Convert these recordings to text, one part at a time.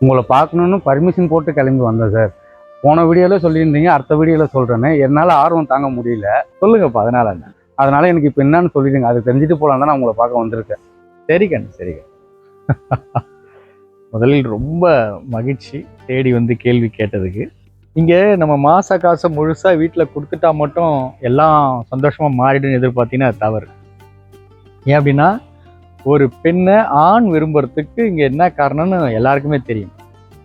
உங்களை பார்க்கணுன்னு பர்மிஷன் போட்டு கிளம்பி வந்தேன் சார். போன வீடியோவில் சொல்லியிருந்தீங்க, அடுத்த வீடியோவில் சொல்கிறேன்னு. என்னால் ஆர்வம் தாங்க முடியல. சொல்லுங்கப்பா, அதனால என்ன? அதனால எனக்கு இப்போ என்னன்னு சொல்லிடுங்க. அது தெரிஞ்சுட்டு போகலாம் தான் நான் உங்களை பார்க்க வந்திருக்கேன். சரி கண்ணு, சரி. முதலில் ரொம்ப மகிழ்ச்சி தேடி வந்து கேள்வி கேட்டதுக்கு. இங்கே நம்ம மாத காசை முழுசாக வீட்டில் கொடுத்துட்டா மட்டும் எல்லாம் சந்தோஷமாக மாறிடுன்னு எதிர்பார்த்தீங்கன்னா தவறு. ஏன் அப்படின்னா, ஒரு பெண்ணை ஆண் விரும்புறதுக்கு இங்கே என்ன காரணம்னு எல்லாருக்குமே தெரியும்.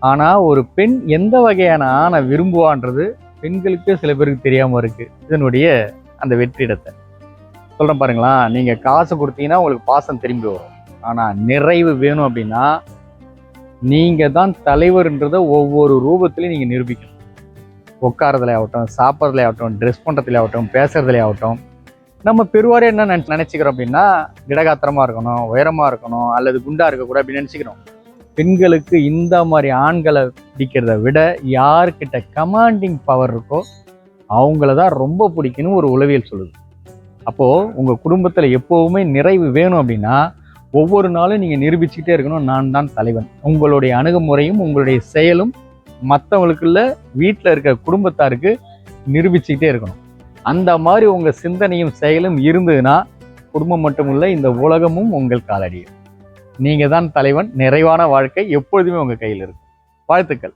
ஆனால் ஒரு பெண் எந்த வகையான ஆணை விரும்புவான்றது பெண்களுக்கு சில பேருக்கு தெரியாமல் இருக்குது. இதனுடைய அந்த வெற்றிடத்தை சொல்கிறேன் பாருங்களா. நீங்கள் காசு கொடுத்தீங்கன்னா உங்களுக்கு பாசம் திரும்பி வரும். ஆனால் நிறைவு வேணும் அப்படின்னா நீங்கள் தான் தலைவர்ன்றதை ஒவ்வொரு ரூபத்துலையும் நீங்கள் நிரூபிக்கணும். உட்காரதுல ஆகட்டும், சாப்பிட்றதுல ஆகட்டும், ட்ரெஸ் பண்ணுறதுல ஆகட்டும், பேசுறதுல ஆகட்டும். நம்ம பெருவாரே என்ன நினச்சிக்கிறோம் அப்படின்னா, திடகாத்திரமாக இருக்கணும், உயரமாக இருக்கணும், அல்லது குண்டாக இருக்கக்கூடாது அப்படின்னு நினச்சிக்கிறோம். பெண்களுக்கு இந்த மாதிரி ஆண்களை பிடிக்கிறத விட யார்கிட்ட கமாண்டிங் பவர் இருக்கோ அவங்கள தான் ரொம்ப பிடிக்கணும் ஒரு உளவியல் சொல்லுது. அப்போது உங்கள் குடும்பத்தில் எப்போவுமே நிறைவு வேணும் அப்படின்னா ஒவ்வொரு நாளும் நீங்கள் நிரூபிச்சுக்கிட்டே இருக்கணும், நான் தான் தலைவன். உங்களுடைய அணுகுமுறையும் உங்களுடைய செயலும் மற்றவங்களுக்குள்ள வீட்டில் இருக்க குடும்பத்தாருக்கு நிரூபிச்சுக்கிட்டே இருக்கணும். அந்த மாதிரி உங்கள் சிந்தனையும் செயலும் இருந்ததுன்னா குடும்பம் மட்டும் இல்லை, இந்த உலகமும் உங்கள் காலடியில். நீங்கள் தான் தலைவன். நிறைவான வாழ்க்கை எப்பொழுதுமே உங்கள் கையில் இருக்கும். வாழ்த்துக்கள்.